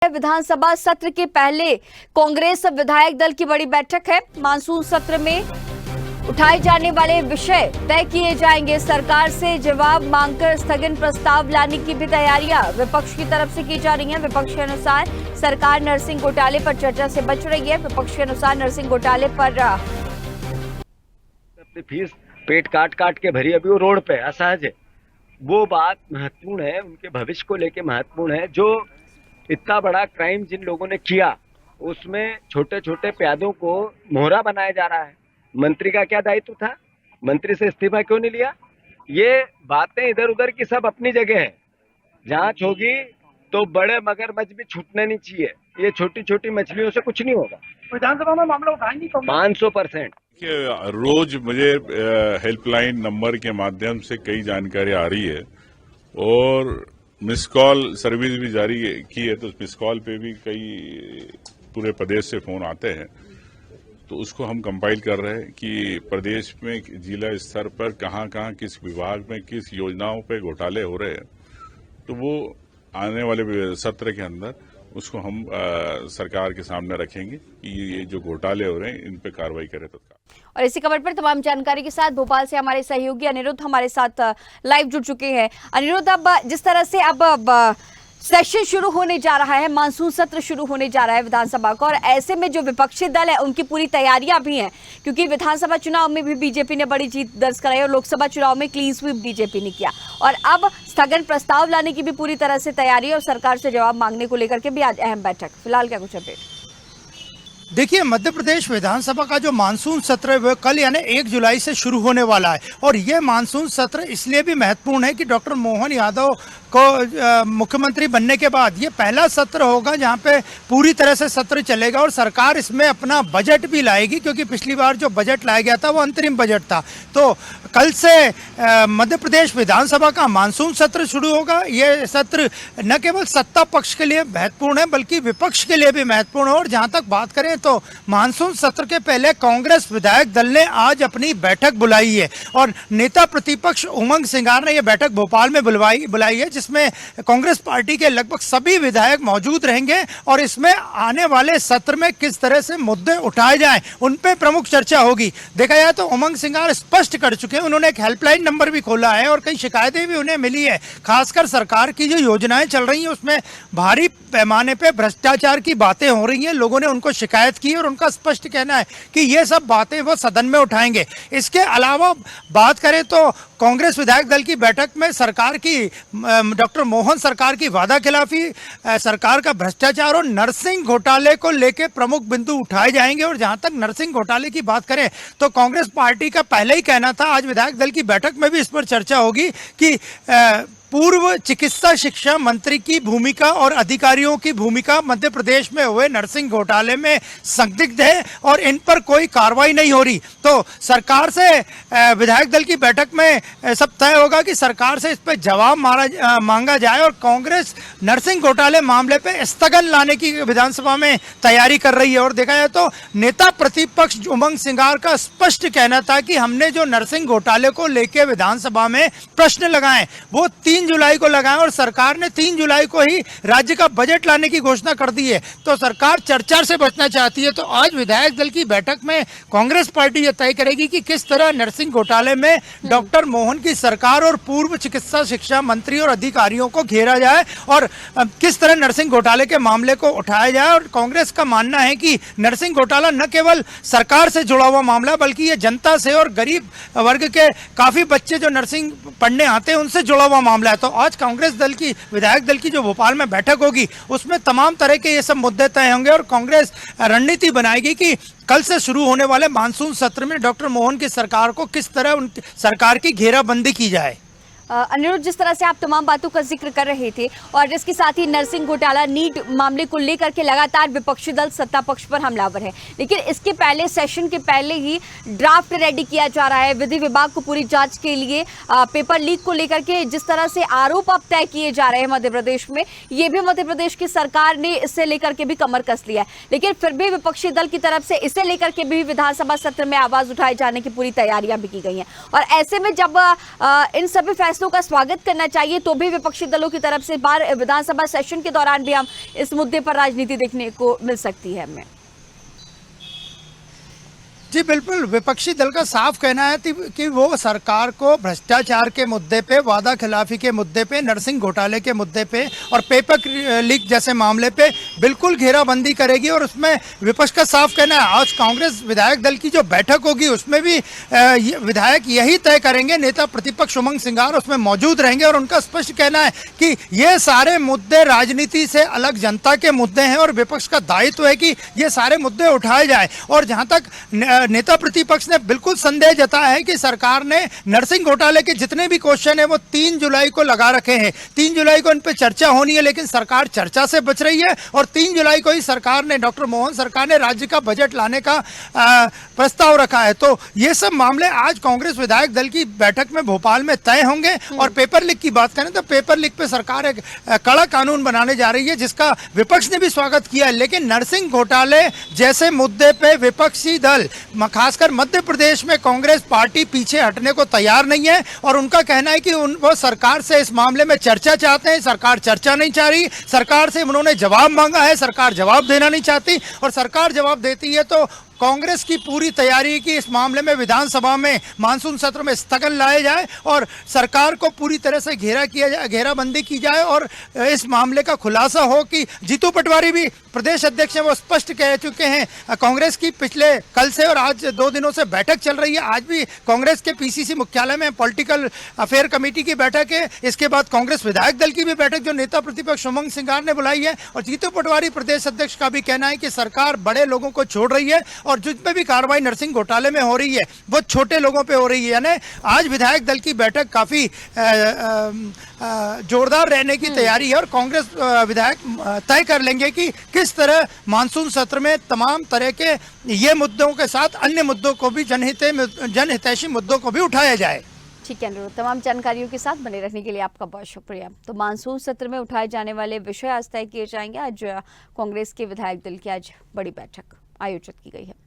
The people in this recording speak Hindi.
विधानसभा सत्र के पहले कांग्रेस विधायक दल की बड़ी बैठक है। मानसून सत्र में उठाए जाने वाले विषय तय किए जाएंगे। सरकार से जवाब मांगकर स्थगन प्रस्ताव लाने की भी तैयारियां विपक्ष की तरफ से की जा रही हैं। विपक्ष के अनुसार सरकार नरसिंह घोटाले पर चर्चा से बच रही है। विपक्ष के अनुसार नरसिंह घोटाले पर अपनी फीस पेट काट काट के भरी, अभी वो रोड पे असहज है। वो बात महत्वपूर्ण है, उनके भविष्य को लेके महत्वपूर्ण है। जो इतना बड़ा क्राइम जिन लोगों ने किया, उसमें छोटे छोटे प्यादों को मोहरा बनाया जा रहा है। मंत्री का क्या दायित्व था? मंत्री से इस्तीफा क्यों नहीं लिया? ये बातें इधर उधर की सब अपनी जगह है। जांच होगी तो बड़े मगरमच्छ भी छूटने नहीं चाहिए। ये छोटी छोटी मछलियों से कुछ नहीं होगा। विधानसभा में मामला उठाएंगे 500%। रोज मुझे हेल्पलाइन नंबर के माध्यम से कई जानकारी आ रही है और मिस कॉल सर्विस भी जारी की है, तो मिस कॉल पे भी कई पूरे प्रदेश से फोन आते हैं। तो उसको हम कंपाइल कर रहे हैं कि प्रदेश में जिला स्तर पर कहां कहां किस विभाग में किस योजनाओं पे घोटाले हो रहे हैं। तो वो आने वाले सत्र के अंदर उसको हम सरकार के सामने रखेंगे कि ये जो घोटाले हो रहे हैं इन पे कार्रवाई करें तत्काल। और इसी खबर पर तमाम जानकारी के साथ भोपाल से हमारे सहयोगी अनिरुद्ध हमारे साथ लाइव जुड़ चुके हैं। अनिरुद्ध, अब जिस तरह से अब सेशन शुरू होने जा रहा है, मानसून सत्र शुरू होने जा रहा है विधानसभा का, और ऐसे में जो विपक्षी दल है उनकी पूरी तैयारियां भी हैं, क्योंकि विधानसभा चुनाव में भी बीजेपी ने बड़ी जीत दर्ज कराई और लोकसभा चुनाव में क्लीन स्वीप बीजेपी ने किया, और अब स्थगन प्रस्ताव लाने की भी पूरी तरह से तैयारी है और सरकार से जवाब मांगने को लेकर के भी आज अहम बैठक। फिलहाल क्या कुछ अपडेट? देखिए, मध्य प्रदेश विधानसभा का जो मानसून सत्र है वो कल यानी 1 जुलाई से शुरू होने वाला है। और ये मानसून सत्र इसलिए भी महत्वपूर्ण है कि डॉक्टर मोहन यादव को मुख्यमंत्री बनने के बाद ये पहला सत्र होगा जहां पे पूरी तरह से सत्र चलेगा और सरकार इसमें अपना बजट भी लाएगी, क्योंकि पिछली बार जो बजट लाया गया था वो अंतरिम बजट था। तो कल से मध्य प्रदेश विधानसभा का मानसून सत्र शुरू होगा। ये सत्र न केवल सत्ता पक्ष के लिए महत्वपूर्ण है बल्कि विपक्ष के लिए भी महत्वपूर्ण है। और जहां तक बात करें तो मानसून सत्र के पहले कांग्रेस विधायक दल ने आज अपनी बैठक बुलाई है और नेता प्रतिपक्ष उमंग सिंगार ने यह बैठक भोपाल में बुलाई है, जिसमें कांग्रेस पार्टी के लगभग सभी विधायक मौजूद रहेंगे और इसमें आने वाले सत्र में किस तरह से मुद्दे उठाए जाएं उन पे प्रमुख चर्चा होगी। देखा जाए तो उमंग सिंगार स्पष्ट कर चुके हैं, उन्होंने एक हेल्पलाइन नंबर भी खोला है और कई शिकायतें भी उन्हें मिली है। खासकर सरकार की जो योजनाएं चल रही हैं उसमें भारी पैमाने पे भ्रष्टाचार की बातें हो रही हैं। लोगों ने उनको शिकायत की और उनका स्पष्ट कहना है कि ये सब बातें वो सदन में उठाएंगे। इसके अलावा बात करें तो कांग्रेस विधायक दल की बैठक में सरकार की डॉक्टर मोहन सरकार की वादा खिलाफी, सरकार का भ्रष्टाचार और नरसिंह घोटाले को लेकर प्रमुख बिंदु उठाए जाएंगे। और जहां तक नरसिंह घोटाले की बात करें तो कांग्रेस पार्टी का पहले ही कहना था, आज विधायक दल की बैठक में भी इस पर चर्चा होगी कि पूर्व चिकित्सा शिक्षा मंत्री की भूमिका और अधिकारियों की भूमिका मध्य प्रदेश में हुए नरसिंह घोटाले में संदिग्ध है और इन पर कोई कार्रवाई नहीं हो रही। तो सरकार से विधायक दल की बैठक में सब तय होगा कि सरकार से इस पर जवाब मांगा जाए और कांग्रेस नरसिंह घोटाले मामले पे स्थगन लाने की विधानसभा में तैयारी कर रही है। और देखा जाए तो नेता प्रतिपक्ष उमंग सिंगार का स्पष्ट कहना था कि हमने जो नरसिंह घोटाले को लेकर विधानसभा में प्रश्न लगाए वो 3 जुलाई को लगाए और सरकार ने 3 जुलाई को ही राज्य का बजट लाने की घोषणा कर दी है। तो सरकार चर्चा से बचना चाहती है। तो आज विधायक दल की बैठक में कांग्रेस पार्टी यह तय करेगी कि किस तरह नरसिंह घोटाले में डॉक्टर मोहन की सरकार और पूर्व चिकित्सा शिक्षा मंत्री और अधिकारियों को घेरा जाए और किस तरह नरसिंह घोटाले के मामले को उठाया जाए। और कांग्रेस का मानना है कि नरसिंह घोटाला न केवल सरकार से जुड़ा हुआ मामला बल्कि ये जनता से और गरीब वर्ग के काफी बच्चे जो नर्सिंग पढ़ने आते हैं उनसे जुड़ा हुआ मामला। तो आज कांग्रेस दल की विधायक दल की जो भोपाल में बैठक होगी उसमें तमाम तरह के ये सब मुद्दे तय होंगे और कांग्रेस रणनीति बनाएगी कि कल से शुरू होने वाले मानसून सत्र में डॉक्टर मोहन की सरकार को किस तरह उनकी सरकार की घेराबंदी की जाए। अनिरुद्ध, जिस तरह से आप तमाम बातों का जिक्र कर रहे थे और इसके साथ ही नरसिंह घोटाला नीट मामले को लेकर के लगातार विपक्षी दल सत्ता पक्ष पर हमलावर है, लेकिन इसके पहले सेशन के पहले ही ड्राफ्ट रेडी किया जा रहा है विधि विभाग को पूरी जांच के लिए। पेपर लीक को लेकर के जिस तरह से आरोप अब तय किए जा रहे हैं मध्य प्रदेश में, ये भी मध्य प्रदेश की सरकार ने इससे लेकर के भी कमर कस लिया है, लेकिन फिर भी विपक्षी दल की तरफ से इसे लेकर के भी विधानसभा सत्र में आवाज उठाए जाने की पूरी तैयारियां भी की गई हैं। और ऐसे में जब इन सभी फैसलों फैसलों का स्वागत करना चाहिए, तो भी विपक्षी दलों की तरफ से बार विधानसभा सेशन के दौरान भी हम इस मुद्दे पर राजनीति देखने को मिल सकती है हमें। जी बिल्कुल, विपक्षी दल का साफ कहना है कि वो सरकार को भ्रष्टाचार के मुद्दे पे, वादा खिलाफी के मुद्दे पे, नरसिंह घोटाले के मुद्दे पे और पेपर लीक जैसे मामले पे बिल्कुल घेराबंदी करेगी। और उसमें विपक्ष का साफ कहना है, आज कांग्रेस विधायक दल की जो बैठक होगी उसमें भी विधायक यही तय करेंगे, नेता प्रतिपक्ष उमंग सिंगार उसमें मौजूद रहेंगे। और उनका स्पष्ट कहना है कि ये सारे मुद्दे राजनीति से अलग जनता के मुद्दे हैं और विपक्ष का दायित्व है कि ये सारे मुद्दे उठाए जाए। और जहां तक नेता प्रतिपक्ष ने बिल्कुल संदेह जताया है कि सरकार ने नरसिंह घोटाले के जितने भी क्वेश्चन है वो 3 जुलाई को लगा रखे हैं। 3 जुलाई को इन पे चर्चा होनी है, लेकिन सरकार चर्चा से बच रही है। और 3 जुलाई को ही सरकार ने, डॉक्टर मोहन सरकार ने राज्य का बजट लाने का प्रस्ताव रखा है। तो ये सब मामले आज कांग्रेस विधायक दल की बैठक में भोपाल में तय होंगे। और पेपर लीक की बात करें तो पेपर लीक पे सरकार एक कड़ा कानून बनाने जा रही है, जिसका विपक्ष ने भी स्वागत किया है। लेकिन नरसिंह घोटाले जैसे मुद्दे पे विपक्षी दल, खासकर मध्य प्रदेश में कांग्रेस पार्टी पीछे हटने को तैयार नहीं है। और उनका कहना है कि वो सरकार से इस मामले में चर्चा चाहते हैं, सरकार चर्चा नहीं चाह रही। सरकार से उन्होंने जवाब मांगा है, सरकार जवाब देना नहीं चाहती। और सरकार जवाब देती है तो कांग्रेस की पूरी तैयारी है कि इस मामले में विधानसभा में मानसून सत्र में स्थगन लाए जाए और सरकार को पूरी तरह से घेराबंदी की जाए और इस मामले का खुलासा हो। कि जीतू पटवारी भी प्रदेश अध्यक्ष हैं, वो स्पष्ट कह चुके हैं। कांग्रेस की पिछले कल से और आज 2 दिनों से बैठक चल रही है। आज भी कांग्रेस के पीसीसी मुख्यालय में पॉलिटिकल अफेयर कमेटी की बैठक है। इसके बाद कांग्रेस विधायक दल की भी बैठक जो नेता प्रतिपक्ष उमंग सिंगार ने बुलाई है। और जीतू पटवारी प्रदेश अध्यक्ष का भी कहना है कि सरकार बड़े लोगों को छोड़ रही है और जिस पे भी कार्रवाई नरसिंह घोटाले में हो रही है वो छोटे लोगों पे हो रही है। यानी आज विधायक दल की बैठक काफी जोरदार रहने की तैयारी है। और कांग्रेस विधायक तय कर लेंगे कि किस तरह मानसून सत्र में तमाम तरह के ये मुद्दों के साथ अन्य मुद्दों को भी, जनहितैषी मुद्दों को भी उठाया जाए। ठीक है अनुरोध, तमाम जानकारियों के साथ बने रहने के लिए आपका बहुत शुक्रिया। तो मानसून सत्र में उठाए जाने वाले विषय आज तय किए जाएंगे। आज कांग्रेस के विधायक दल की आज बड़ी बैठक आयोजित की गई है।